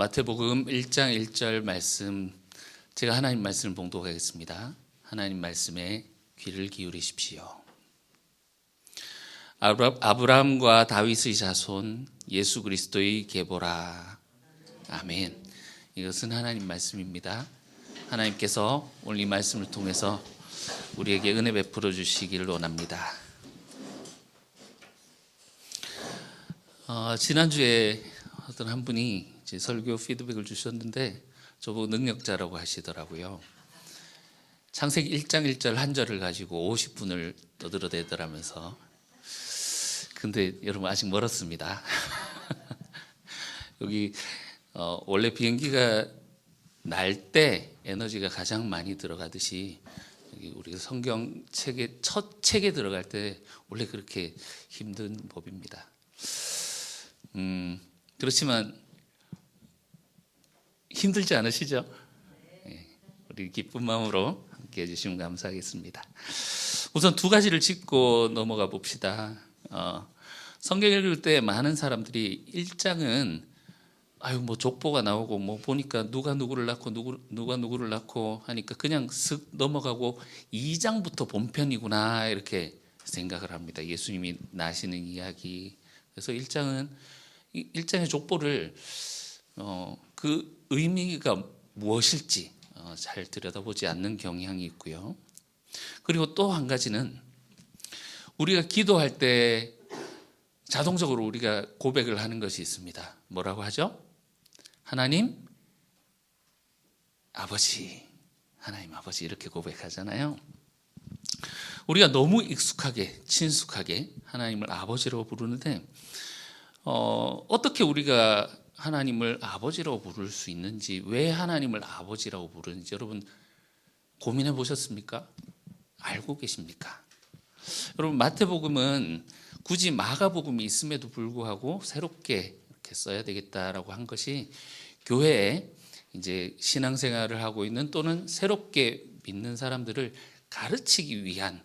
마태복음 1장 1절 말씀, 제가 하나님 말씀을 봉독하겠습니다. 하나님 말씀에 귀를 기울이십시오. 아브라함과 다윗의 자손 예수 그리스도의 계보라. 아멘. 이것은 하나님 말씀입니다. 하나님께서 오늘 이 말씀을 통해서 우리에게 은혜 베풀어 주시기를 원합니다. 지난주에 어떤 한 분이 이제 설교 피드백을 주셨는데 저보고 능력자라고 하시더라고요. 창세기 1장 1절 한 절을 가지고 50분을 떠들어대더라면서. 근데 여러분 아직 멀었습니다. 여기 원래 비행기가 날 때 에너지가 가장 많이 들어가듯이 여기 우리가 성경 책에 첫 책에 들어갈 때 원래 그렇게 힘든 법입니다. 그렇지만 힘들지 않으시죠? 네, 우리 기쁜 마음으로 함께 해주시면 감사하겠습니다. 우선 두 가지를 짚고 넘어가 봅시다. 성경 읽을 때 많은 사람들이 1장은 뭐 족보가 나오고 뭐 보니까 누가 누구를 낳고 누가 누구를 낳고 하니까 그냥 슥 넘어가고 2장부터 본편이구나 이렇게 생각을 합니다. 예수님이 나시는 이야기. 그래서 1장의 족보를 그 의미가 무엇일지 잘 들여다보지 않는 경향이 있고요. 그리고 또 한 가지는 우리가 기도할 때 자동적으로 우리가 고백을 하는 것이 있습니다. 뭐라고 하죠? 하나님 아버지, 하나님 아버지 이렇게 고백하잖아요. 우리가 너무 익숙하게 친숙하게 하나님을 아버지라고 부르는데 어떻게 우리가 하나님을 아버지라고 부를 수 있는지, 왜 하나님을 아버지라고 부르는지 여러분 고민해 보셨습니까? 알고 계십니까? 여러분 마태복음은 굳이 마가복음이 있음에도 불구하고 새롭게 이렇게 써야 되겠다라고 한 것이 교회에 이제 신앙생활을 하고 있는 또는 새롭게 믿는 사람들을 가르치기 위한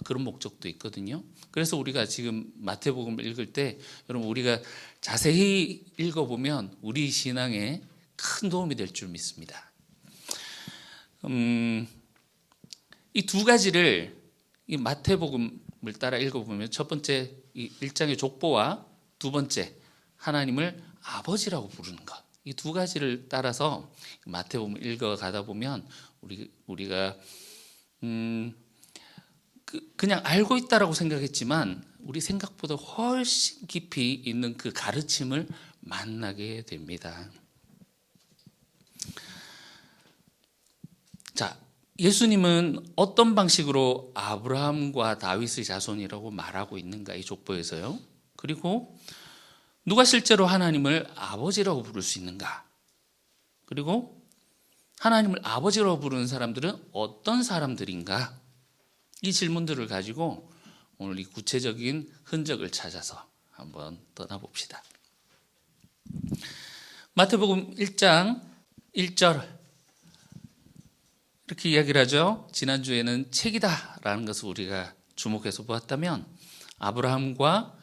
그런 목적도 있거든요. 그래서 우리가 지금 마태복음을 읽을 때 여러분 우리가 자세히 읽어보면 우리 신앙에 큰 도움이 될 줄 믿습니다. 이 두 가지를 이 마태복음을 따라 읽어보면 첫 번째 이 1장의 족보와 두 번째 하나님을 아버지라고 부르는 것, 이 두 가지를 따라서 마태복음을 읽어가다 보면 우리가 그냥 알고 있다라고 생각했지만 우리 생각보다 훨씬 깊이 있는 그 가르침을 만나게 됩니다. 자, 예수님은 어떤 방식으로 아브라함과 다윗의 자손이라고 말하고 있는가, 이 족보에서요. 그리고 누가 실제로 하나님을 아버지라고 부를 수 있는가, 그리고 하나님을 아버지라고 부르는 사람들은 어떤 사람들인가, 이 질문들을 가지고 오늘 이 구체적인 흔적을 찾아서 한번 떠나봅시다. 마태복음 1장 1절 이렇게 이야기를 하죠. 지난주에는 책이다라는 것을 우리가 주목해서 보았다면 아브라함과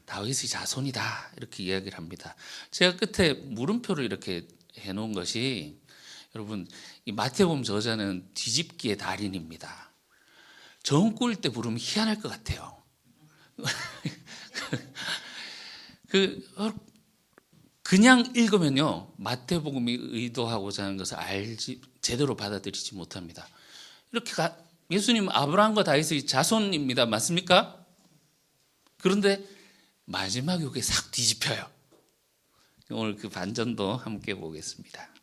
다윗의 자손이다 이렇게 이야기를 합니다. 제가 끝에 물음표를 이렇게 해놓은 것이 여러분 이 마태복음 저자는 뒤집기의 달인입니다. 정 꾸일 때 부르면 희한할 것 같아요. 그냥 읽으면요 마태복음이 의도하고자 하는 것을 제대로 받아들이지 못합니다. 이렇게 예수님 아브라함과 다윗의 자손입니다. 맞습니까? 그런데 마지막에 이게 싹 뒤집혀요. 오늘 그 반전도 함께 보겠습니다.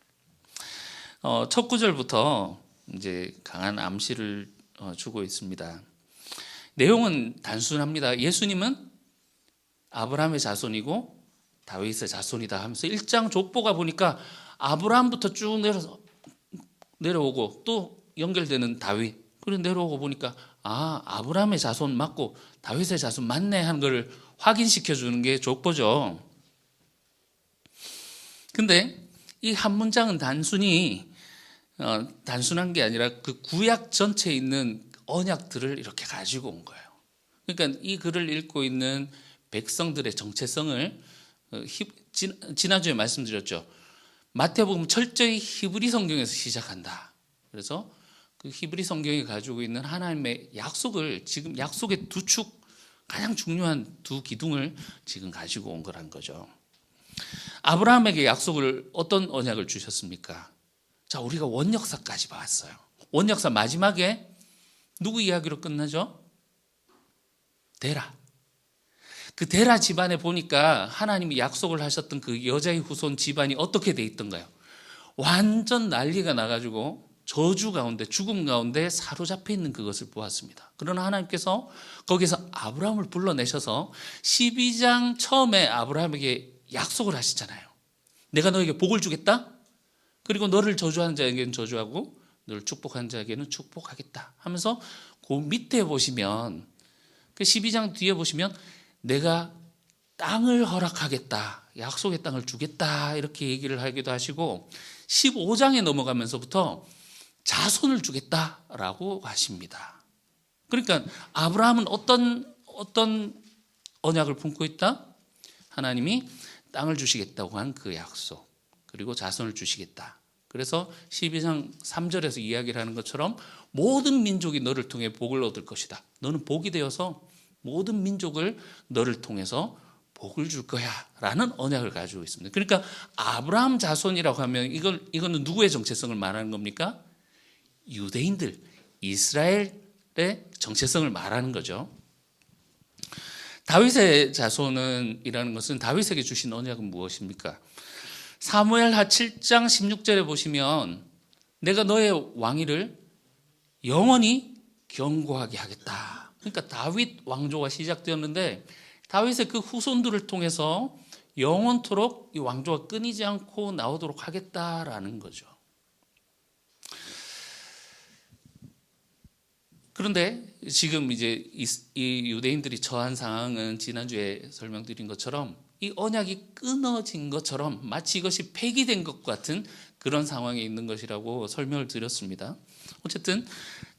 첫 구절부터 이제 강한 암시를 주고 있습니다. 내용은 단순합니다. 예수님은 아브라함의 자손이고 다윗의 자손이다 하면서 1장 족보가 보니까 아브라함부터 쭉 내려오고 또 연결되는 다윗, 그리고 내려오고 보니까 아브라함의 자손 맞고 다윗의 자손 맞네 하는 걸 확인시켜 주는 게 족보죠. 근데 이 한 문장은 단순한 게 아니라 그 구약 전체에 있는 언약들을 이렇게 가지고 온 거예요. 그러니까 이 글을 읽고 있는 백성들의 정체성을 지난주에 말씀드렸죠. 마태복음 철저히 히브리 성경에서 시작한다. 그래서 그 히브리 성경이 가지고 있는 하나님의 약속을 지금 약속의 두 축, 가장 중요한 두 기둥을 지금 가지고 온 거란 거죠. 아브라함에게 약속을 어떤 언약을 주셨습니까? 자, 우리가 원역사까지 봤어요. 원역사 마지막에 누구 이야기로 끝나죠? 데라. 그 데라 집안에 보니까 하나님이 약속을 하셨던 그 여자의 후손 집안이 어떻게 돼 있던가요? 완전 난리가 나가지고 저주 가운데, 죽음 가운데 사로잡혀 있는 그것을 보았습니다. 그러나 하나님께서 거기서 아브라함을 불러내셔서 12장 처음에 아브라함에게 약속을 하시잖아요. 내가 너에게 복을 주겠다. 그리고 너를 저주하는 자에게는 저주하고 너를 축복하는 자에게는 축복하겠다 하면서 그 밑에 보시면, 그 12장 뒤에 보시면 내가 땅을 허락하겠다, 약속의 땅을 주겠다 이렇게 얘기를 하기도 하시고, 15장에 넘어가면서부터 자손을 주겠다라고 하십니다. 그러니까 아브라함은 어떤 언약을 품고 있다? 하나님이 땅을 주시겠다고 한 그 약속, 그리고 자손을 주시겠다. 그래서 12장 3절에서 이야기를 하는 것처럼 모든 민족이 너를 통해 복을 얻을 것이다. 너는 복이 되어서 모든 민족을 너를 통해서 복을 줄 거야 라는 언약을 가지고 있습니다. 그러니까 아브라함 자손이라고 하면 이거는 누구의 정체성을 말하는 겁니까? 유대인들, 이스라엘의 정체성을 말하는 거죠. 다윗의 자손이라는 것은 다윗에게 주신 언약은 무엇입니까? 사무엘하 7장 16절에 보시면 내가 너의 왕위를 영원히 견고하게 하겠다. 그러니까 다윗 왕조가 시작되었는데 다윗의 그 후손들을 통해서 영원토록 이 왕조가 끊이지 않고 나오도록 하겠다라는 거죠. 그런데 지금 이제 이 유대인들이 처한 상황은 지난주에 설명드린 것처럼 이 언약이 끊어진 것처럼 마치 이것이 폐기된 것 같은 그런 상황에 있는 것이라고 설명을 드렸습니다. 어쨌든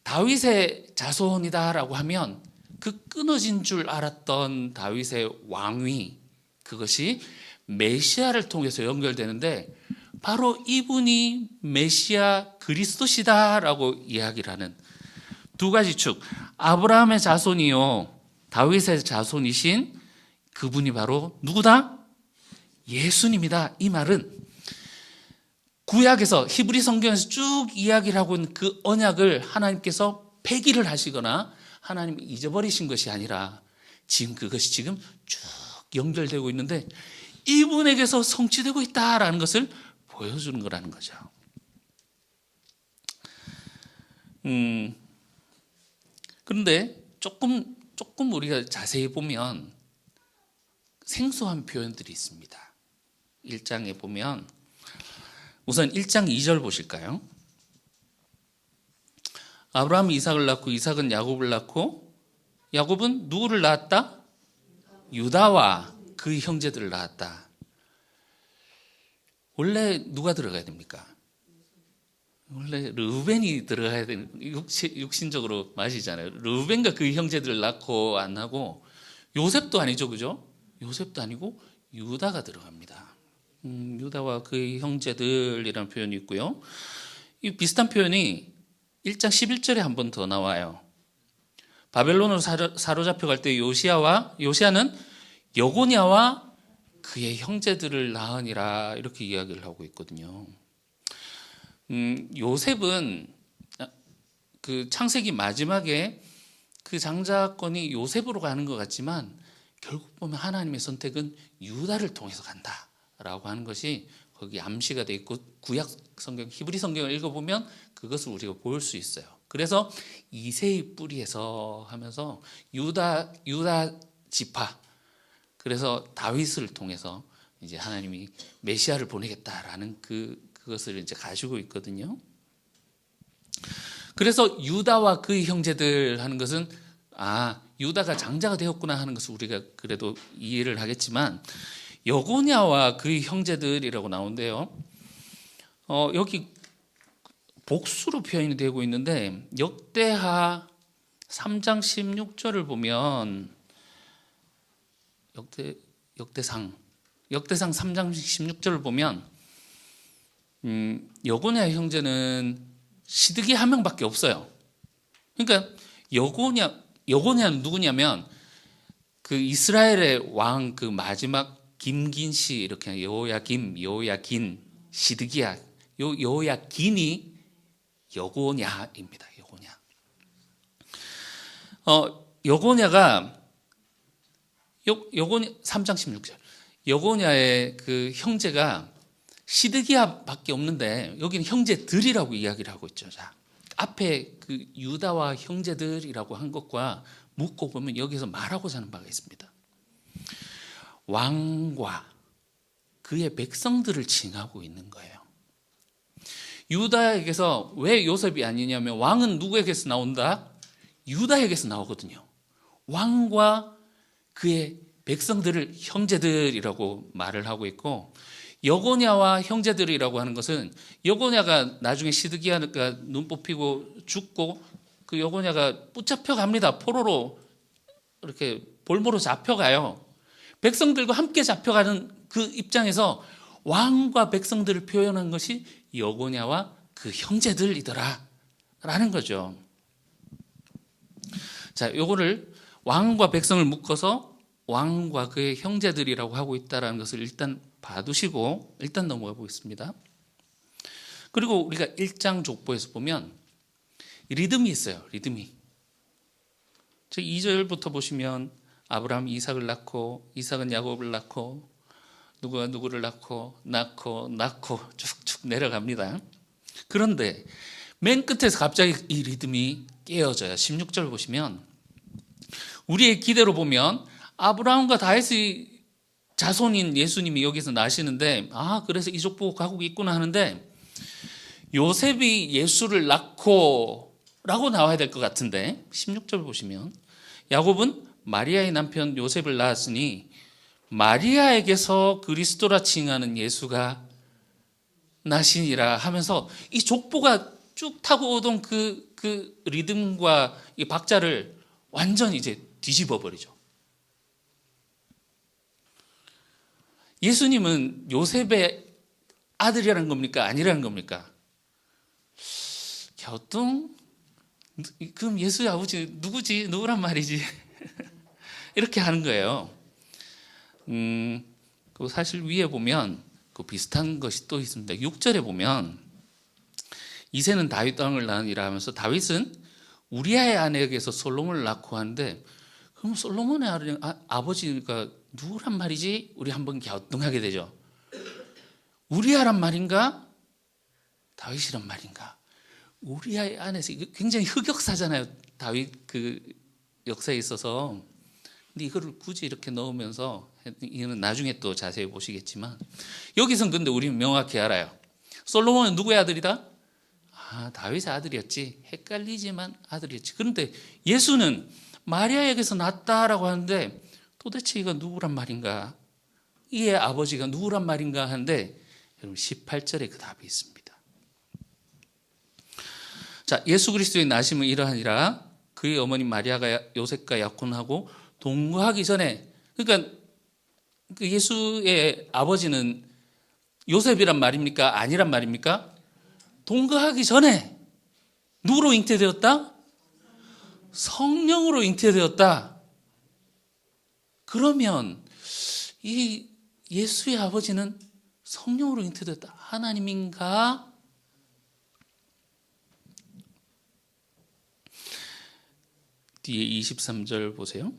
다윗의 자손이다라고 하면 그 끊어진 줄 알았던 다윗의 왕위, 그것이 메시아를 통해서 연결되는데 바로 이분이 메시아 그리스도시다라고 이야기를 하는 두 가지 축, 아브라함의 자손이요 다윗의 자손이신 그분이 바로 누구다? 예수님이다. 이 말은 구약에서 히브리 성경에서 쭉 이야기를 하고 있는 그 언약을 하나님께서 폐기를 하시거나 하나님이 잊어버리신 것이 아니라 지금 그것이 지금 쭉 연결되고 있는데 이분에게서 성취되고 있다라는 것을 보여주는 거라는 거죠. 그런데 조금 우리가 자세히 보면 생소한 표현들이 있습니다. 1장에 보면 우선 1장 2절 보실까요? 아브라함이 이삭을 낳고 이삭은 야곱을 낳고 야곱은 누구를 낳았다? 유다와 그 형제들을 낳았다. 원래 누가 들어가야 됩니까? 원래 르우벤이 들어가야 되는, 육신적으로 맞이잖아요. 르우벤과 그 형제들을 낳고 안 하고 요셉도 아니죠, 그죠? 요셉도 아니고 유다가 들어갑니다. 유다와 그의 형제들이라는 표현이 있고요. 이 비슷한 표현이 1장 11절에 한 번 더 나와요. 바벨론으로 사로잡혀갈 때 요시아는 여고냐와 그의 형제들을 낳으니라 이렇게 이야기를 하고 있거든요. 요셉은 그 창세기 마지막에 그 장자권이 요셉으로 가는 것 같지만 결국 보면 하나님의 선택은 유다를 통해서 간다라고 하는 것이 거기 암시가 돼 있고 구약 성경 히브리 성경을 읽어보면 그것을 우리가 볼 수 있어요. 그래서 이새의 뿌리에서 하면서 유다 지파, 그래서 다윗을 통해서 이제 하나님이 메시아를 보내겠다라는 그것을 이제 가지고 있거든요. 그래서 유다와 그의 형제들 하는 것은 유다가 장자가 되었구나 하는 것을 우리가 그래도 이해를 하겠지만 여고냐와 그의 형제들이라고 나오는데요. 여기 복수로 표현이 되고 있는데 역대하 3장 16절을 보면 역대상 역대상 3장 16절을 보면 여고냐 형제는 시드기 한 명밖에 없어요. 그러니까 여고냐는 누구냐면 그 이스라엘의 왕 그 마지막 김긴시 이렇게 여호야긴, 시드기야, 여호야긴이 여고냐입니다. 여고냐가 3장 16절. 여고냐의 그 형제가 시드기야밖에 없는데 여기는 형제들이라고 이야기를 하고 있죠. 자, 앞에 그 유다와 형제들이라고 한 것과 묶고 보면 여기서 말하고자 하는 바가 있습니다. 왕과 그의 백성들을 칭하고 있는 거예요. 유다에게서 왜 요셉이 아니냐면 왕은 누구에게서 나온다? 유다에게서 나오거든요. 왕과 그의 백성들을 형제들이라고 말을 하고 있고, 여고냐와 형제들이라고 하는 것은 여고냐가 나중에 시드기야가 눈 뽑히고 죽고 그 여고냐가 붙잡혀 갑니다. 포로로 이렇게 볼모로 잡혀가요. 백성들과 함께 잡혀가는 그 입장에서 왕과 백성들을 표현한 것이 여고냐와 그 형제들이더라 라는 거죠. 자, 요거를 왕과 백성을 묶어서 왕과 그의 형제들이라고 하고 있다는 것을 일단 봐두시고 일단 넘어가 보겠습니다. 그리고 우리가 1장 족보에서 보면 리듬이 있어요. 리듬이. 2절부터 보시면 아브라함이 이삭을 낳고 이삭은 야곱을 낳고 누구가 누구를 낳고 쭉쭉 내려갑니다. 그런데 맨 끝에서 갑자기 이 리듬이 깨어져요. 16절 보시면 우리의 기대로 보면 아브라함과 다윗의 자손인 예수님이 여기서 나시는데 그래서 이 족보가 가고 있구나 하는데 요셉이 예수를 낳고 라고 나와야 될 것 같은데 16절 보시면 야곱은 마리아의 남편 요셉을 낳았으니 마리아에게서 그리스도라 칭하는 예수가 나시니라 하면서 이 족보가 쭉 타고 오던 그 리듬과 이 박자를 완전히 이제 뒤집어 버리죠. 예수님은 요셉의 아들이라는 겁니까? 아니라는 겁니까? 갸우뚱? 그럼 예수의 아버지 누구지? 누구란 말이지? 이렇게 하는 거예요. 사실 위에 보면 그 비슷한 것이 또 있습니다. 6절에 보면 이새는 다윗 땅을 낳으니라 하면서 다윗은 우리아의 아내에게서 솔로몬을 낳고 하는데 그럼 솔로몬의 아버지가 누구란 말이지? 우리 한번 갸우뚱하게 되죠. 우리아란 말인가? 다윗이란 말인가? 우리아의 아내에서 굉장히 흑역사잖아요. 다윗 그 역사에 있어서. 근데 이거를 굳이 이렇게 넣으면서 이거는 나중에 또 자세히 보시겠지만 여기선 근데 우리는 명확히 알아요. 솔로몬은 누구의 아들이다? 다윗의 아들이었지. 헷갈리지만 아들이었지. 그런데 예수는 마리아에게서 났다라고 하는데 도대체 이거 누구란 말인가? 이의 아버지가 누구란 말인가 하는데 여러분 18절에 그 답이 있습니다. 자, 예수 그리스도의 나심은 이러하니라 그의 어머니 마리아가 요셉과 약혼하고 동거하기 전에, 그러니까 그 예수의 아버지는 요셉이란 말입니까? 아니란 말입니까? 동거하기 전에 누구로 잉태되었다? 성령으로 잉태되었다. 그러면 이 예수의 아버지는 성령으로 잉태되었다. 하나님인가? 뒤에 23절 보세요.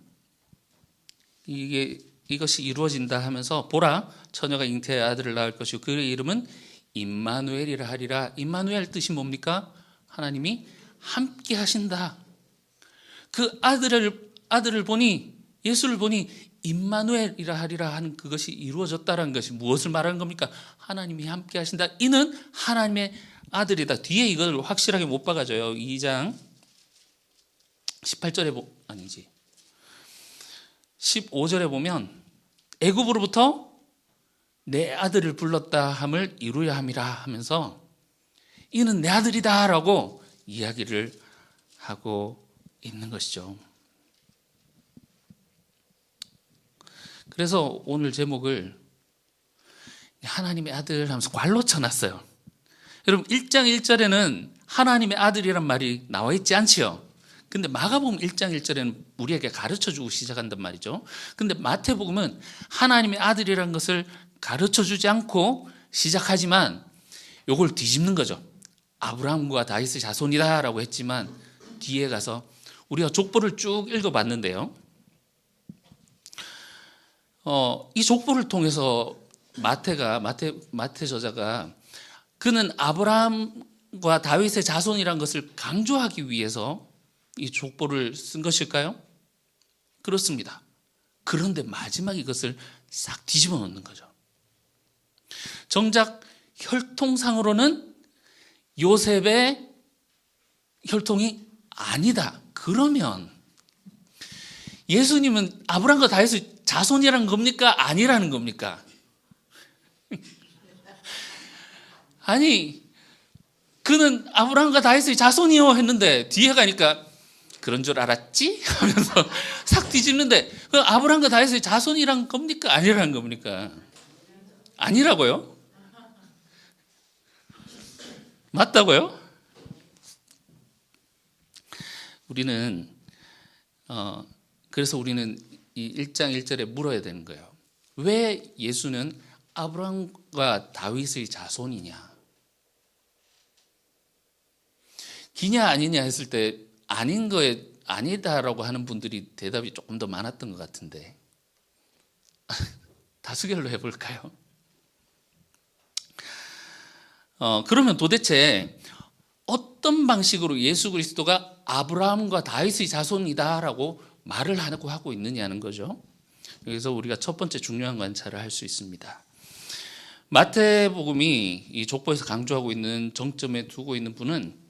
이것이 이루어진다 하면서 보라 처녀가 잉태의 아들을 낳을 것이고 그의 이름은 임마누엘이라 하리라. 임마누엘 뜻이 뭡니까? 하나님이 함께 하신다. 그 아들을 보니 예수를 보니 임마누엘이라 하리라 하는 그것이 이루어졌다라는 것이 무엇을 말하는 겁니까? 하나님이 함께 하신다. 이는 하나님의 아들이다. 뒤에 이걸 확실하게 못 박아줘요. 2장 18절에 아니지 15절에 보면 애굽으로부터 내 아들을 불렀다 함을 이루야 함이라 하면서 이는 내 아들이다 라고 이야기를 하고 있는 것이죠. 그래서 오늘 제목을 하나님의 아들 하면서 괄로 쳐놨어요. 여러분 1장 1절에는 하나님의 아들이란 말이 나와 있지 않지요. 근데 마가복음 1장 1절에는 우리에게 가르쳐주고 시작한단 말이죠. 근데 마태복음은 하나님의 아들이라는 것을 가르쳐주지 않고 시작하지만 요걸 뒤집는 거죠. 아브라함과 다윗의 자손이다 라고 했지만 뒤에 가서 우리가 족보를 쭉 읽어봤는데요. 이 족보를 통해서 마태 저자가 그는 아브라함과 다윗의 자손이란 것을 강조하기 위해서 이 족보를 쓴 것일까요? 그렇습니다. 그런데 마지막에 이것을 싹 뒤집어 놓는 거죠. 정작 혈통상으로는 요셉의 혈통이 아니다. 그러면 예수님은 아브라함과 다윗의 자손이라는 겁니까? 아니라는 겁니까? 아니, 그는 아브라함과 다윗의 자손이요 했는데 뒤에 가니까 그런 줄 알았지? 하면서 싹 뒤집는데 아브라함과 다윗의 자손이란 겁니까? 아니라는 겁니까? 아니라고요? 맞다고요? 그래서 우리는 이 1장 1절에 물어야 되는 거예요. 왜 예수는 아브라함과 다윗의 자손이냐? 기냐 아니냐 했을 때 아닌 거에 아니다라고 하는 분들이 대답이 조금 더 많았던 것 같은데 다수결로 해볼까요? 그러면 도대체 어떤 방식으로 예수 그리스도가 아브라함과 다윗의 자손이다라고 말을 하고 있느냐는 거죠. 여기서 우리가 첫 번째 중요한 관찰을 할 수 있습니다. 마태복음이 이 족보에서 강조하고 있는 정점에 두고 있는 분은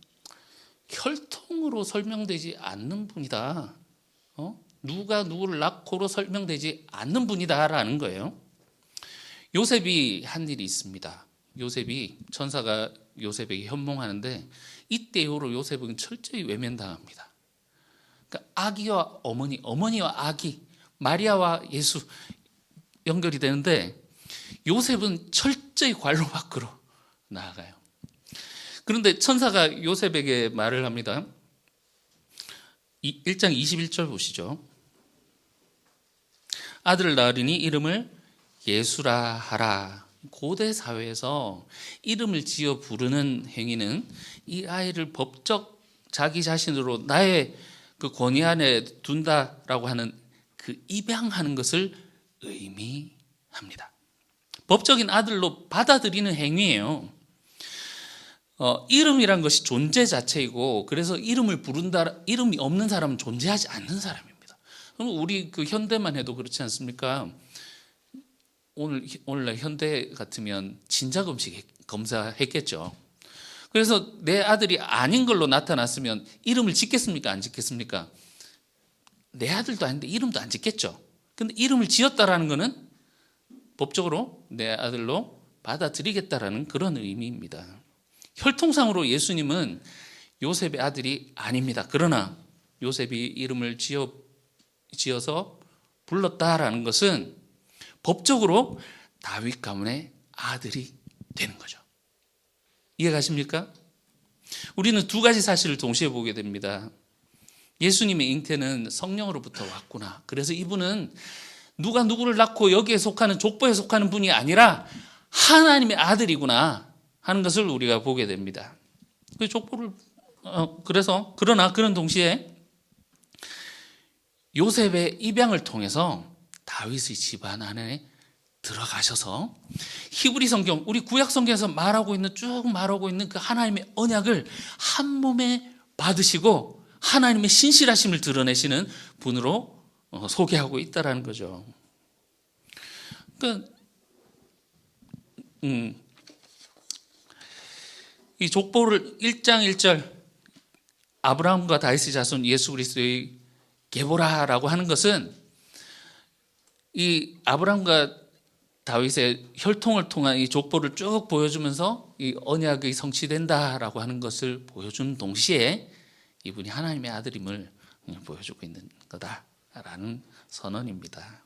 혈통으로 설명되지 않는 분이다. 누가 누구를 낳고로 설명되지 않는 분이다라는 거예요. 요셉이 한 일이 있습니다. 천사가 요셉에게 현몽하는데 이때 이후로 요셉은 철저히 외면당합니다. 그러니까 아기와 어머니와 아기, 마리아와 예수 연결이 되는데 요셉은 철저히 관로 밖으로 나아가요. 그런데 천사가 요셉에게 말을 합니다. 1장 21절 보시죠. 아들을 낳으리니 이름을 예수라 하라. 고대 사회에서 이름을 지어 부르는 행위는 이 아이를 법적 자기 자신으로 나의 그 권위 안에 둔다라고 하는 그 입양하는 것을 의미합니다. 법적인 아들로 받아들이는 행위예요. 이름이란 것이 존재 자체이고 그래서 이름을 부른다. 이름이 없는 사람은 존재하지 않는 사람입니다. 그럼 우리 그 현대만 해도 그렇지 않습니까? 오늘날 현대 같으면 진자금식 검사했겠죠. 그래서 내 아들이 아닌 걸로 나타났으면 이름을 짓겠습니까? 안 짓겠습니까? 내 아들도 아닌데 이름도 안 짓겠죠. 근데 이름을 지었다라는 것은 법적으로 내 아들로 받아들이겠다라는 그런 의미입니다. 혈통상으로 예수님은 요셉의 아들이 아닙니다. 그러나 요셉이 이름을 지어서 불렀다라는 것은 법적으로 다윗 가문의 아들이 되는 거죠. 이해가십니까? 우리는 두 가지 사실을 동시에 보게 됩니다. 예수님의 잉태는 성령으로부터 왔구나. 그래서 이분은 누가 누구를 낳고 여기에 속하는 족보에 속하는 분이 아니라 하나님의 아들이구나 하는 것을 우리가 보게 됩니다. 그 족보를 그러나 그런 동시에 요셉의 입양을 통해서 다윗의 집안 안에 들어가셔서 히브리 성경, 우리 구약 성경에서 쭉 말하고 있는 그 하나님의 언약을 한 몸에 받으시고 하나님의 신실하심을 드러내시는 분으로 소개하고 있다라는 거죠. 그러니까 이 족보를 1장 1절 아브라함과 다윗의 자손 예수 그리스도의 게보라라고 하는 것은 이 아브라함과 다윗의 혈통을 통한 이 족보를 쭉 보여주면서 이 언약이 성취된다라고 하는 것을 보여주는 동시에 이분이 하나님의 아들임을 보여주고 있는 거다라는 선언입니다.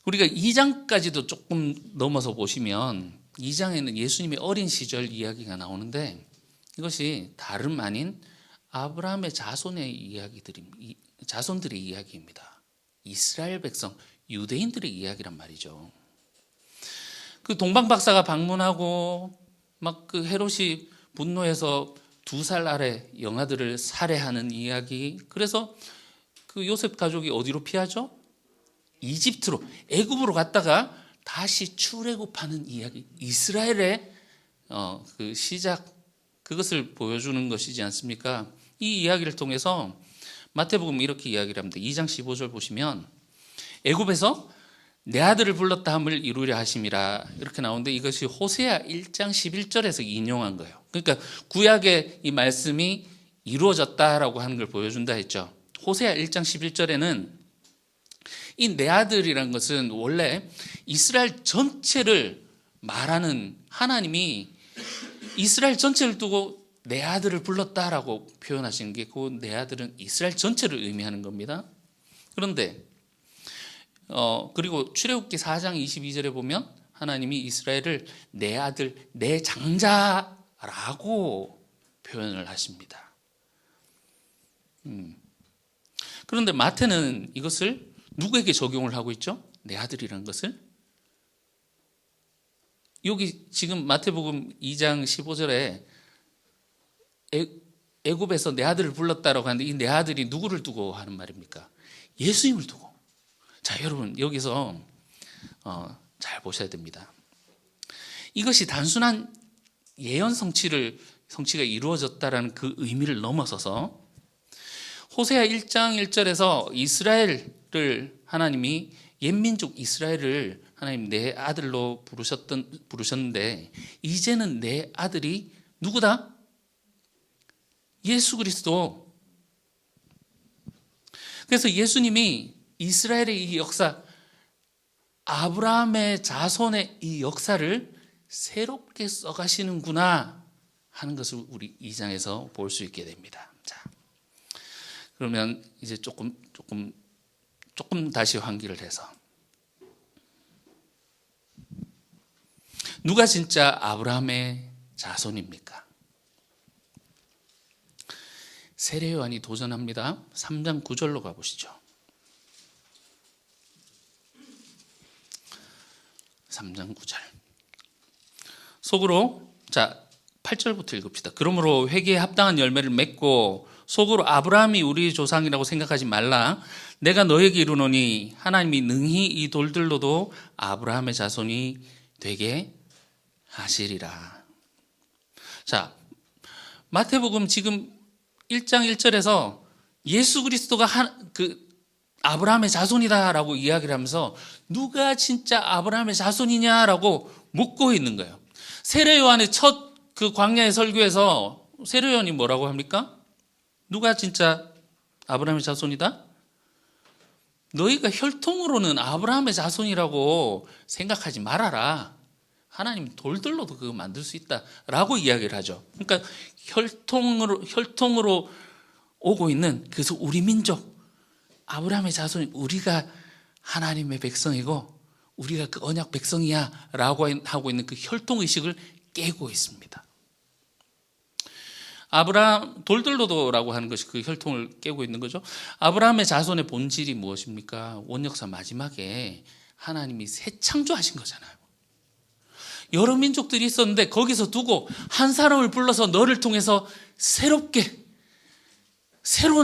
우리가 2장까지도 조금 넘어서 보시면 2장에는 예수님의 어린 시절 이야기가 나오는데 이것이 다름 아닌 아브라함의 자손들의 이야기입니다. 이스라엘 백성, 유대인들의 이야기란 말이죠. 그 동방 박사가 방문하고 막 그 헤롯이 분노해서 2살 아래 영아들을 살해하는 이야기. 그래서 그 요셉 가족이 어디로 피하죠? 이집트로, 애굽으로 갔다가 다시 출애굽하는 이야기. 이스라엘의 그 시작, 그것을 보여주는 것이지 않습니까? 이 이야기를 통해서 마태복음 이렇게 이야기를 합니다. 2장 15절 보시면 애굽에서 내 아들을 불렀다 함을 이루려 하심이라 이렇게 나오는데 이것이 호세아 1장 11절에서 인용한 거예요. 그러니까 구약의 이 말씀이 이루어졌다라고 하는 걸 보여준다 했죠. 호세아 1장 11절에는 이 내 아들이라는 것은 원래 이스라엘 전체를 말하는, 하나님이 이스라엘 전체를 두고 내 아들을 불렀다라고 표현하신 게 그 내 아들은 이스라엘 전체를 의미하는 겁니다. 그런데 그리고 출애굽기 4장 22절에 보면 하나님이 이스라엘을 내 아들, 내 장자라고 표현을 하십니다. 그런데 마태는 이것을 누구에게 적용을 하고 있죠? 내 아들이라는 것을. 여기 지금 마태복음 2장 15절에 애굽에서 내 아들을 불렀다라고 하는데 이 내 아들이 누구를 두고 하는 말입니까? 예수님을 두고. 자, 여러분 여기서 잘 보셔야 됩니다. 이것이 단순한 예언 성취가 이루어졌다라는 그 의미를 넘어서서 호세아 1장 1절에서 이스라엘을 하나님이 옛민족 이스라엘을 하나님 내 아들로 부르셨는데 이제는 내 아들이 누구다? 예수 그리스도. 그래서 예수님이 이스라엘의 이 역사, 아브라함의 자손의 이 역사를 새롭게 써가시는구나 하는 것을 우리 2장에서 볼 수 있게 됩니다. 자, 그러면 이제 조금 다시 환기를 해서 누가 진짜 아브라함의 자손입니까? 세례 요한이 도전합니다. 3장 9절로 가보시죠. 3장 9절. 속으로, 자 8절부터 읽읍시다. 그러므로 회개에 합당한 열매를 맺고 속으로 아브라함이 우리 조상이라고 생각하지 말라. 내가 너에게 이르노니 하나님이 능히 이 돌들로도 아브라함의 자손이 되게 하시리라. 자, 마태복음 지금 1장 1절에서 예수 그리스도가 아브라함의 자손이다라고 이야기를 하면서 누가 진짜 아브라함의 자손이냐라고 묻고 있는 거예요. 세례 요한의 첫 그 광야의 설교에서 세례 요한이 뭐라고 합니까? 누가 진짜 아브라함의 자손이다? 너희가 혈통으로는 아브라함의 자손이라고 생각하지 말아라. 하나님 돌들로도 그거 만들 수 있다라고 이야기를 하죠. 그러니까 혈통으로 오고 있는, 그래서 우리 민족 아브라함의 자손이 우리가 하나님의 백성이고 우리가 그 언약 백성이야 라고 하고 있는 그 혈통의식을 깨고 있습니다. 아브라함, 돌들로도라고 하는 것이 그 혈통을 깨고 있는 거죠. 아브라함의 자손의 본질이 무엇입니까? 원역사 마지막에 하나님이 새 창조하신 거잖아요. 여러 민족들이 있었는데 거기서 두고 한 사람을 불러서 너를 통해서 새로운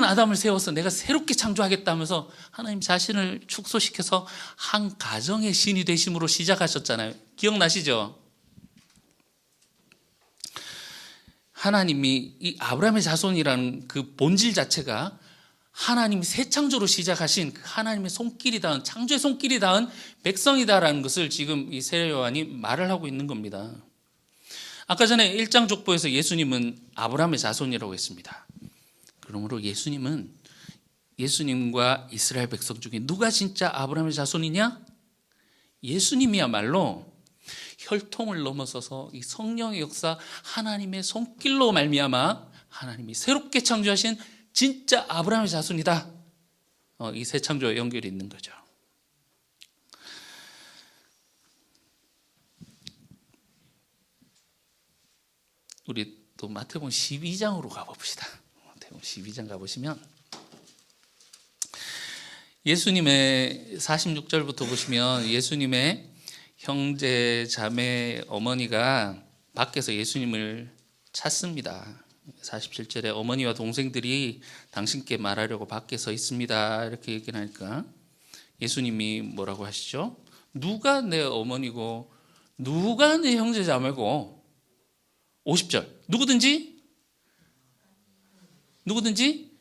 아담을 세워서 내가 새롭게 창조하겠다 하면서 하나님 자신을 축소시켜서 한 가정의 신이 되심으로 시작하셨잖아요. 기억나시죠? 하나님이 이 아브라함의 자손이라는 그 본질 자체가 하나님이 새 창조로 시작하신 하나님의 손길이 닿은, 창조의 손길이 닿은 백성이다라는 것을 지금 이 세례 요한이 말을 하고 있는 겁니다. 아까 전에 1장 족보에서 예수님은 아브라함의 자손이라고 했습니다. 그러므로 예수님과 이스라엘 백성 중에 누가 진짜 아브라함의 자손이냐? 예수님이야말로 혈통을 넘어서서 이 성령의 역사, 하나님의 손길로 말미암아 하나님이 새롭게 창조하신 진짜 아브라함의 자손이다. 이 새 창조와 연결이 있는 거죠. 우리 또 마태복음 12장으로 가봅시다. 마태복음 12장 가보시면 예수님의 46절부터 보시면 예수님의 형제 자매 어머니가 밖에서 예수님을 찾습니다. 47절에 어머니와 동생들이 당신께 말하려고 밖에 서 있습니다. 이렇게 얘기를 하니까 예수님이 뭐라고 하시죠? 누가 내 어머니고 누가 내 형제 자매고 50절 누구든지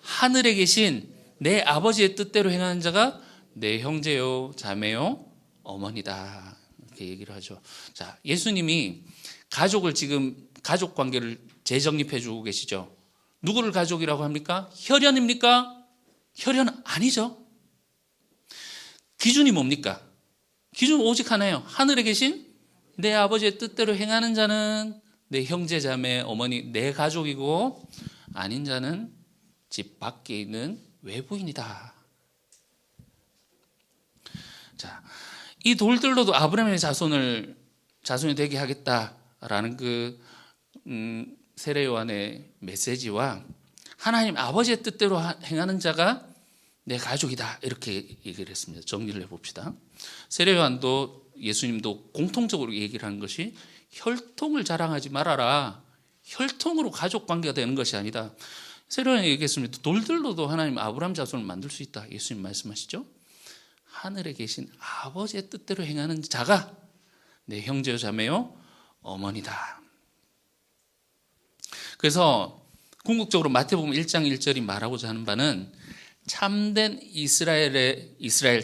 하늘에 계신 내 아버지의 뜻대로 행하는 자가 내 형제요 자매요 어머니다. 이렇게 얘기를 하죠. 자, 예수님이 가족을 지금 가족 관계를 재정립해 주고 계시죠. 누구를 가족이라고 합니까? 혈연입니까? 혈연 아니죠. 기준이 뭡니까? 기준 오직 하나예요. 하늘에 계신 내 아버지의 뜻대로 행하는 자는 내 형제 자매 어머니 내 가족이고 아닌 자는 집 밖에 있는 외부인이다. 자, 이 돌들로도 아브라함의 자손이 되게 하겠다라는 그 세례 요한의 메시지와 하나님 아버지의 뜻대로 행하는 자가 내 가족이다 이렇게 얘기를 했습니다. 정리를 해봅시다. 세례 요한도 예수님도 공통적으로 얘기를 하는 것이 혈통을 자랑하지 말아라. 혈통으로 가족 관계가 되는 것이 아니다. 세례 요한이 얘기했습니다. 돌들로도 하나님 아브라함 자손을 만들 수 있다. 예수님 말씀하시죠. 하늘에 계신 아버지의 뜻대로 행하는 자가 내 형제요 자매요 어머니다. 그래서 궁극적으로 마태복음 1장 1절이 말하고자 하는 바는 참된 이스라엘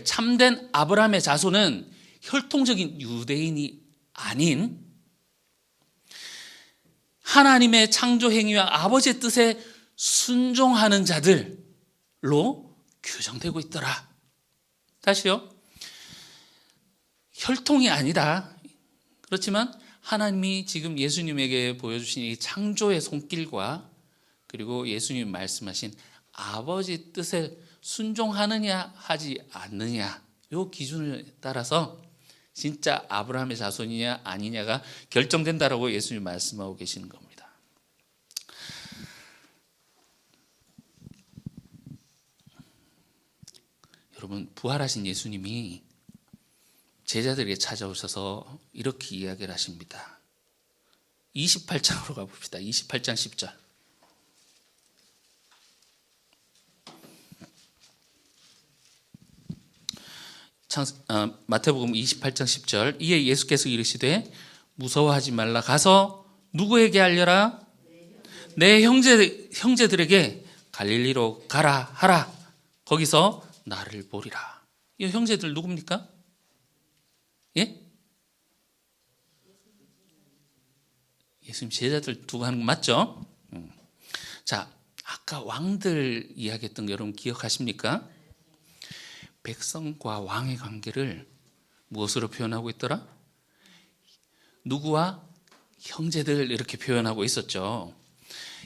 참된 아브라함의 자손은 혈통적인 유대인이 아닌 하나님의 창조 행위와 아버지의 뜻에 순종하는 자들로 규정되고 있더라. 다시요. 혈통이 아니다. 그렇지만 하나님이 지금 예수님에게 보여주신 이 창조의 손길과 그리고 예수님이 말씀하신 아버지 뜻에 순종하느냐 하지 않느냐 이 기준을 따라서 진짜 아브라함의 자손이냐 아니냐가 결정된다라고 예수님이 말씀하고 계시는 겁니다. 여러분, 부활하신 예수님이 제자들에게 찾아오셔서 이렇게 이야기를 하십니다. 28장으로 가봅시다. 28장 10절. 마태복음 28장 10절. 이에 예수께서 이르시되 무서워하지 말라. 가서 누구에게 알려라? 내 형제들에게 갈릴리로 가라 하라. 거기서 나를 보리라. 이 형제들 누굽니까? 예? 예수님 제자들 두고 하는 거 맞죠? 자, 아까 왕들 이야기했던 거 여러분 기억하십니까? 백성과 왕의 관계를 무엇으로 표현하고 있더라? 누구와? 형제들 이렇게 표현하고 있었죠.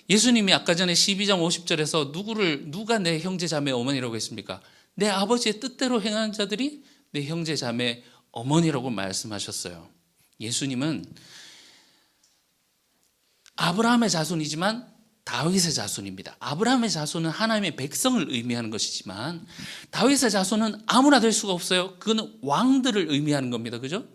예수님이 아까 전에 12장 50절에서 누가 내 형제 자매 어머니라고 했습니까? 내 아버지의 뜻대로 행하는 자들이 내 형제 자매 어머니라고 말씀하셨어요. 예수님은 아브라함의 자손이지만 다윗의 자손입니다. 아브라함의 자손은 하나님의 백성을 의미하는 것이지만 다윗의 자손은 아무나 될 수가 없어요. 그거는 왕들을 의미하는 겁니다. 그죠?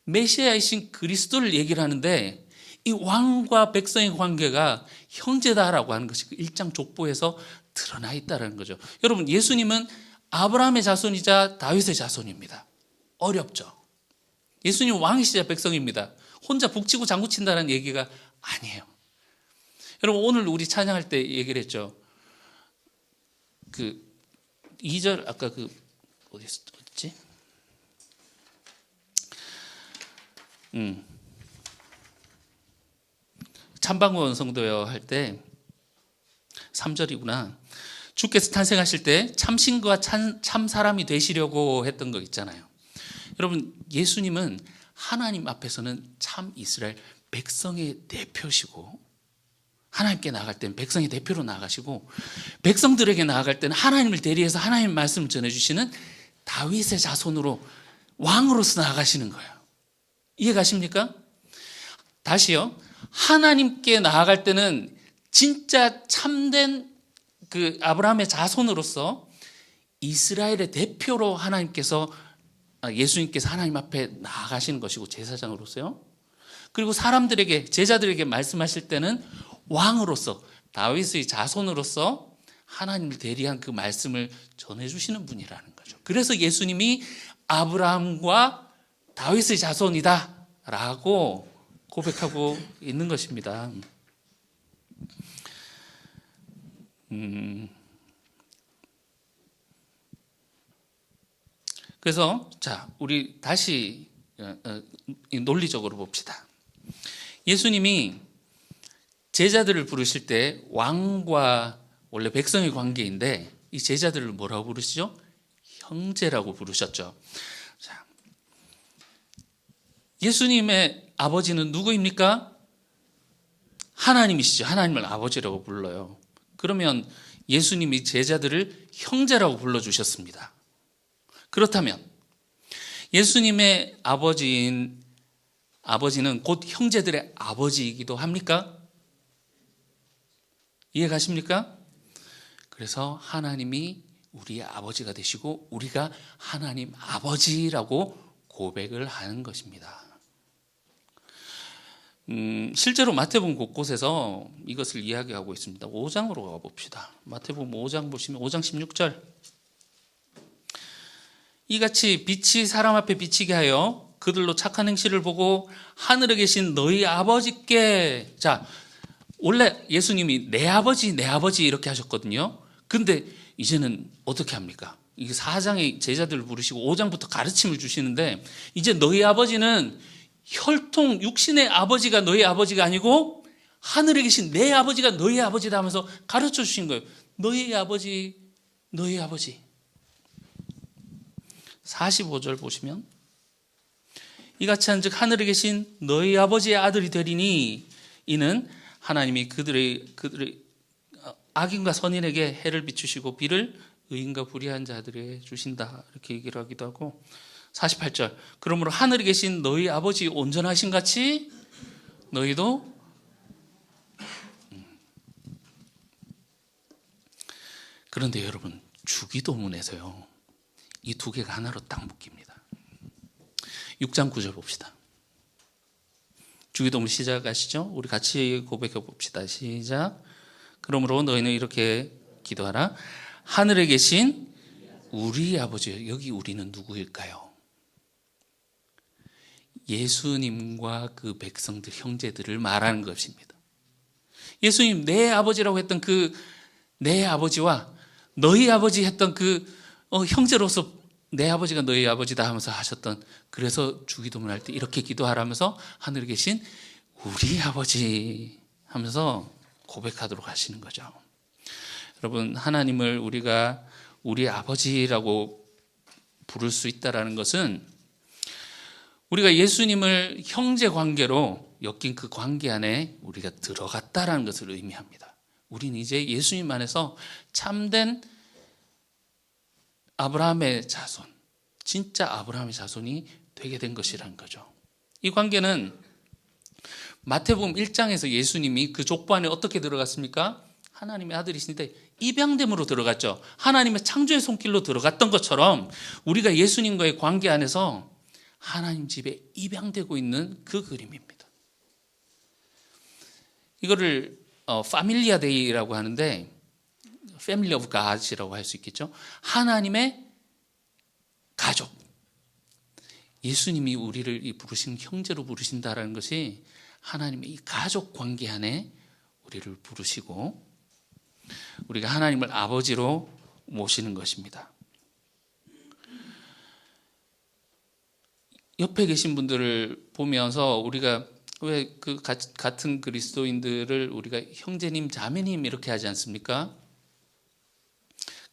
메시아이신 그리스도를 얘기를 하는데 이 왕과 백성의 관계가 형제다라고 하는 것이 그 1장 족보에서 드러나 있다는 거죠. 여러분, 예수님은 아브라함의 자손이자 다윗의 자손입니다. 어렵죠? 예수님은 왕이시자 백성입니다. 혼자 북치고 장구친다는 얘기가 아니에요. 여러분, 오늘 우리 찬양할 때 얘기를 했죠. 그 2절 아까 그 어딨지? 참방원 성도여 할 때 3절이구나. 주께서 탄생하실 때 참신과 참 사람이 되시려고 했던 거 있잖아요. 여러분, 예수님은 하나님 앞에서는 참 이스라엘 백성의 대표시고 하나님께 나아갈 때는 백성의 대표로 나아가시고 백성들에게 나아갈 때는 하나님을 대리해서 하나님의 말씀을 전해주시는 다윗의 자손으로 왕으로서 나아가시는 거예요. 이해가십니까? 다시요. 하나님께 나아갈 때는 진짜 참된 그 아브라함의 자손으로서 이스라엘의 대표로 예수님께서 하나님 앞에 나아가시는 것이고, 제사장으로서요. 그리고 사람들에게, 제자들에게 말씀하실 때는 왕으로서, 다윗의 자손으로서 하나님을 대리한 그 말씀을 전해주시는 분이라는 거죠. 그래서 예수님이 아브라함과 다윗의 자손이다 라고 고백하고 있는 것입니다. 그래서 자, 우리 다시 논리적으로 봅시다. 예수님이 제자들을 부르실 때 왕과 원래 백성의 관계인데, 이 제자들을 뭐라고 부르시죠? 형제라고 부르셨죠. 자, 예수님의 아버지는 누구입니까? 하나님이시죠. 하나님을 아버지라고 불러요. 그러면 예수님이 제자들을 형제라고 불러주셨습니다. 그렇다면 예수님의 아버지는 곧 형제들의 아버지이기도 합니까? 이해가십니까? 그래서 하나님이 우리의 아버지가 되시고 우리가 하나님 아버지라고 고백을 하는 것입니다. 실제로 마태복음 곳곳에서 이것을 이야기하고 있습니다. 5장으로 가봅시다. 마태복음 5장 보시면 5장 16절. 이같이 빛이 사람 앞에 비치게 하여 그들로 착한 행실을 보고 하늘에 계신 너희 아버지께. 자, 원래 예수님이 내 아버지 이렇게 하셨거든요. 근데 이제는 어떻게 합니까? 이게 4장에 제자들을 부르시고 5장부터 가르침을 주시는데, 이제 너희 아버지는 혈통 육신의 아버지가 너희 아버지가 아니고 하늘에 계신 내 아버지가 너희 아버지다 하면서 가르쳐 주신 거예요. 너희 아버지 45절 보시면, 이같이 한즉 하늘에 계신 너희 아버지의 아들이 되리니 이는 하나님이 그들의 악인과 선인에게 해를 비추시고 비를 의인과 불의한 자들에게 주신다, 이렇게 얘기를 하기도 하고, 48절. 그러므로 하늘에 계신 너희 아버지 온전하신 같이 너희도. 그런데 여러분, 주기도문에서요, 이 두 개가 하나로 딱 묶입니다. 6장 9절 봅시다. 주기도문 시작하시죠? 우리 같이 고백해 봅시다. 시작. 그러므로 너희는 이렇게 기도하라. 하늘에 계신 우리 아버지. 여기 우리는 누구일까요? 예수님과 그 백성들, 형제들을 말하는 것입니다. 예수님 내 아버지라고 했던 그 내 아버지와 너희 아버지 했던 그 형제로서 내 아버지가 너희 아버지다 하면서 하셨던, 그래서 주기도문 할 때 이렇게 기도하라면서 하늘에 계신 우리 아버지 하면서 고백하도록 하시는 거죠. 여러분, 하나님을 우리가 우리 아버지라고 부를 수 있다는 것은 우리가 예수님을 형제 관계로 엮인 그 관계 안에 우리가 들어갔다라는 것을 의미합니다. 우리는 이제 예수님 안에서 참된 아브라함의 자손, 진짜 아브라함의 자손이 되게 된 것이라는 거죠. 이 관계는 마태복음 1장에서 예수님이 그 족보 안에 어떻게 들어갔습니까? 하나님의 아들이신데 입양됨으로 들어갔죠. 하나님의 창조의 손길로 들어갔던 것처럼 우리가 예수님과의 관계 안에서 하나님 집에 입양되고 있는 그 그림입니다. 이거를 파밀리아 데이라고 하는데, 패밀리 오브 갓이라고 할 수 있겠죠. 하나님의 가족. 예수님이 우리를 부르신 형제로 부르신다라는 것이 하나님의 이 가족 관계 안에 우리를 부르시고 우리가 하나님을 아버지로 모시는 것입니다. 옆에 계신 분들을 보면서 우리가 왜 그 같은 그리스도인들을 우리가 형제님, 자매님 이렇게 하지 않습니까?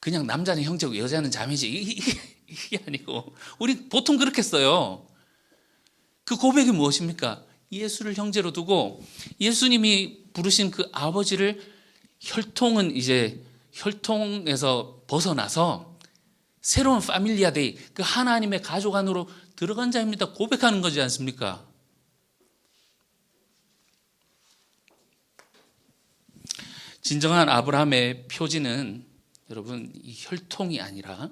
그냥 남자는 형제고 여자는 자매지 이게 아니고, 우리 보통 그렇게 써요. 그 고백이 무엇입니까? 예수를 형제로 두고 예수님이 부르신 그 아버지를, 혈통은 이제 혈통에서 벗어나서 새로운 파밀리아 데이, 그 하나님의 가족 안으로 들어간 자입니다. 고백하는 거지 않습니까? 진정한 아브라함의 표지는 여러분 이 혈통이 아니라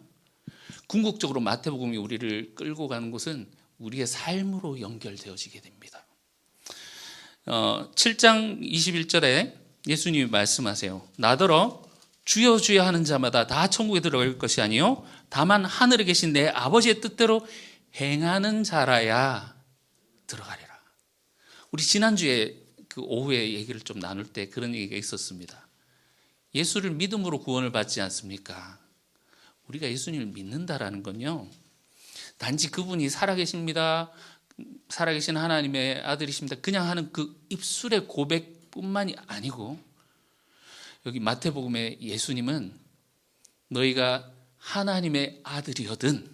궁극적으로 마태복음이 우리를 끌고 가는 곳은 우리의 삶으로 연결되어지게 됩니다. 7장 21절에 예수님이 말씀하세요. 나더러 주여 주여 하는 자마다 다 천국에 들어갈 것이 아니요 다만 하늘에 계신 내 아버지의 뜻대로 행하는 자라야 들어가리라. 우리 지난주에 그 오후에 얘기를 좀 나눌 때 그런 얘기가 있었습니다. 예수를 믿음으로 구원을 받지 않습니까? 우리가 예수님을 믿는다라는 건요, 단지 그분이 살아계십니다, 살아계신 하나님의 아들이십니다, 그냥 하는 그 입술의 고백뿐만이 아니고, 여기 마태복음의 예수님은 너희가 하나님의 아들이거든,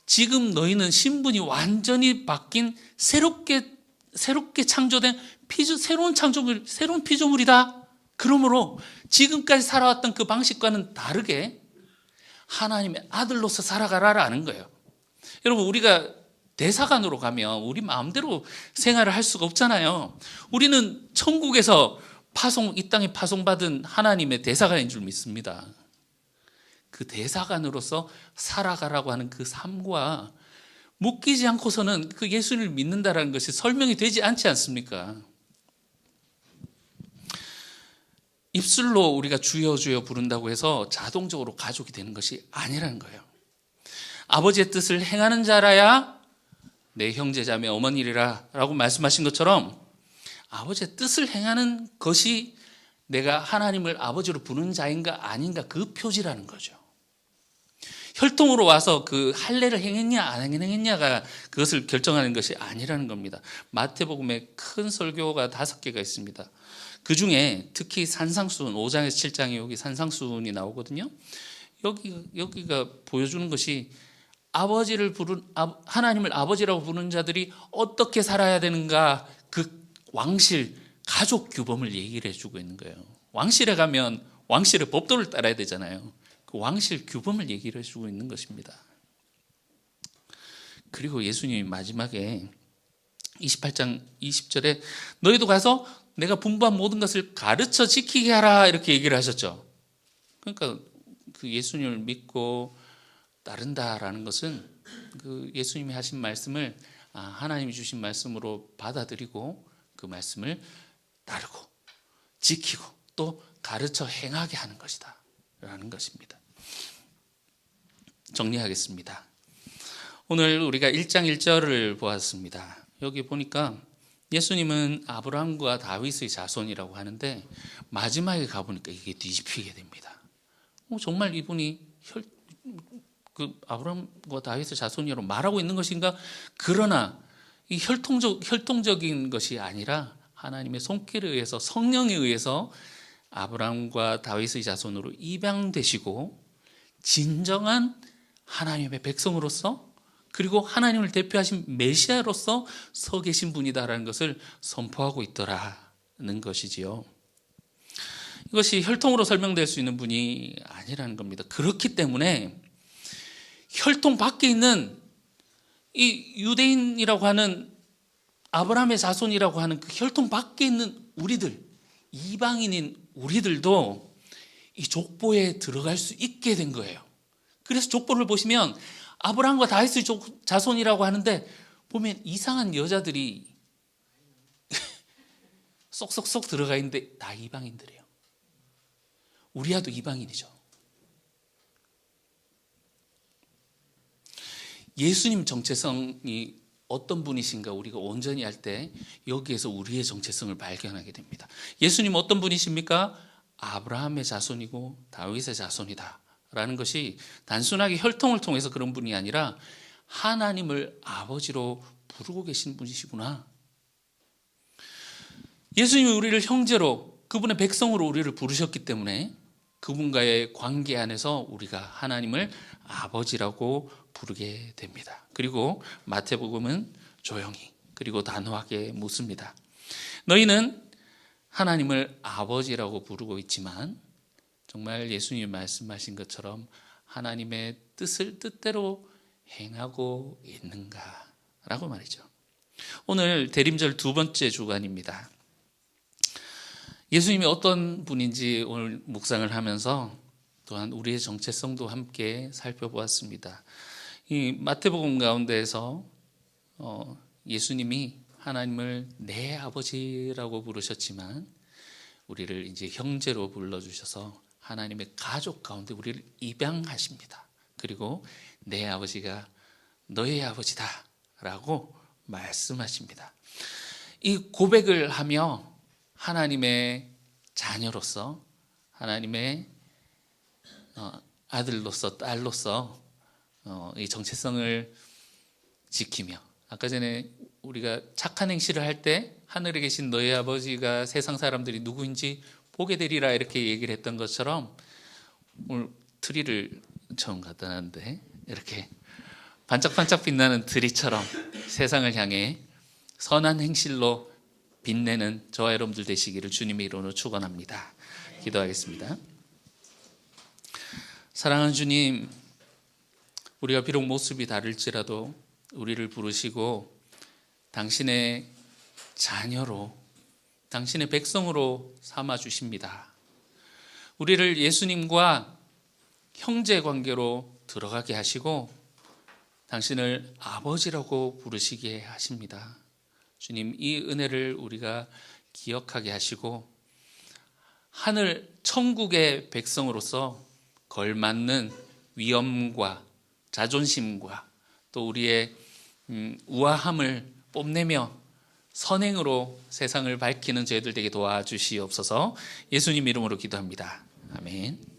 지금 너희는 신분이 완전히 바뀐 새롭게 창조된 새로운 창조물, 새로운 피조물이다. 그러므로 지금까지 살아왔던 그 방식과는 다르게 하나님의 아들로서 살아가라라는 거예요. 여러분, 우리가 대사관으로 가면 우리 마음대로 생활을 할 수가 없잖아요. 우리는 천국에서 이 땅에 파송받은 하나님의 대사관인 줄 믿습니다. 그 대사관으로서 살아가라고 하는 그 삶과 묶이지 않고서는 그 예수님을 믿는다라는 것이 설명이 되지 않지 않습니까? 입술로 우리가 주여 주여 부른다고 해서 자동적으로 가족이 되는 것이 아니라는 거예요. 아버지의 뜻을 행하는 자라야 내 형제 자매 어머니리라 라고 말씀하신 것처럼 아버지의 뜻을 행하는 것이 내가 하나님을 아버지로 부르는 자인가 아닌가 그 표지라는 거죠. 혈통으로 와서 그 할례를 행했냐 안 행했냐가 그것을 결정하는 것이 아니라는 겁니다. 마태복음에 큰 설교가 5개가 있습니다. 그 중에 특히 산상수훈 5장에서 7장에 여기 산상수훈이 나오거든요. 여기가 보여주는 것이 하나님을 아버지라고 부르는 자들이 어떻게 살아야 되는가, 그 왕실 가족 규범을 얘기를 해주고 있는 거예요. 왕실에 가면 왕실의 법도를 따라야 되잖아요. 그 왕실 규범을 얘기를 해주고 있는 것입니다. 그리고 예수님이 마지막에 28장 20절에 너희도 가서 내가 분부한 모든 것을 가르쳐 지키게 하라 이렇게 얘기를 하셨죠. 그러니까 그 예수님을 믿고 따른다라는 것은 그 예수님이 하신 말씀을 하나님이 주신 말씀으로 받아들이고 그 말씀을 따르고 지키고 또 가르쳐 행하게 하는 것이다 라는 것입니다. 정리하겠습니다. 오늘 우리가 1장 1절을 보았습니다. 여기 보니까 예수님은 아브라함과 다윗의 자손이라고 하는데 마지막에 가보니까 이게 뒤집히게 됩니다. 정말 이분이 아브라함과 다윗의 자손이라고 말하고 있는 것인가? 그러나 이 혈통적인 것이 아니라 하나님의 손길에 의해서 성령에 의해서 아브라함과 다윗의 자손으로 입양되시고 진정한 하나님의 백성으로서 그리고 하나님을 대표하신 메시아로서 서 계신 분이다라는 것을 선포하고 있더라는 것이지요. 이것이 혈통으로 설명될 수 있는 분이 아니라는 겁니다. 그렇기 때문에 혈통 밖에 있는 이 유대인이라고 하는 아브라함의 자손이라고 하는 그 혈통 밖에 있는 우리들, 이방인인 우리들도 이 족보에 들어갈 수 있게 된 거예요. 그래서 족보를 보시면 아브라함과 다윗의 자손이라고 하는데 보면 이상한 여자들이 쏙쏙쏙 들어가 있는데 다 이방인들이에요. 우리야도 이방인이죠. 예수님 정체성이 어떤 분이신가 우리가 온전히 할 때 여기에서 우리의 정체성을 발견하게 됩니다. 예수님 어떤 분이십니까? 아브라함의 자손이고 다윗의 자손이다 라는 것이 단순하게 혈통을 통해서 그런 분이 아니라 하나님을 아버지로 부르고 계신 분이시구나. 예수님이 우리를 형제로 그분의 백성으로 우리를 부르셨기 때문에 그분과의 관계 안에서 우리가 하나님을 아버지라고 부르게 됩니다. 그리고 마태복음은 조용히 그리고 단호하게 묻습니다. 너희는 하나님을 아버지라고 부르고 있지만 정말 예수님이 말씀하신 것처럼 하나님의 뜻대로 행하고 있는가? 라고 말이죠. 오늘 대림절 2번째 주간입니다. 예수님이 어떤 분인지 오늘 묵상을 하면서 또한 우리의 정체성도 함께 살펴보았습니다. 이 마태복음 가운데에서 예수님이 하나님을 내 아버지라고 부르셨지만 우리를 이제 형제로 불러주셔서 하나님의 가족 가운데 우리를 입양하십니다. 그리고 내 아버지가 너의 아버지다 라고 말씀하십니다. 이 고백을 하며 하나님의 자녀로서, 하나님의 아들로서, 딸로서 이 정체성을 지키며, 아까 전에 우리가 착한 행실을 할 때 하늘에 계신 너의 아버지가 세상 사람들이 누구인지 보게 되리라 이렇게 얘기를 했던 것처럼, 오늘 트리를 처음 갖다 놨는데 이렇게 반짝반짝 빛나는 트리처럼 세상을 향해 선한 행실로 빛내는 저와 여러분들 되시기를 주님의 이름으로 축원합니다. 기도하겠습니다. 사랑하는 주님, 우리가 비록 모습이 다를지라도 우리를 부르시고 당신의 자녀로, 당신의 백성으로 삼아 주십니다. 우리를 예수님과 형제 관계로 들어가게 하시고 당신을 아버지라고 부르시게 하십니다. 주님, 이 은혜를 우리가 기억하게 하시고 하늘 천국의 백성으로서 걸맞는 위엄과 자존심과 또 우리의 우아함을 뽐내며 선행으로 세상을 밝히는 저희들 되게 도와주시옵소서. 예수님 이름으로 기도합니다. 아멘.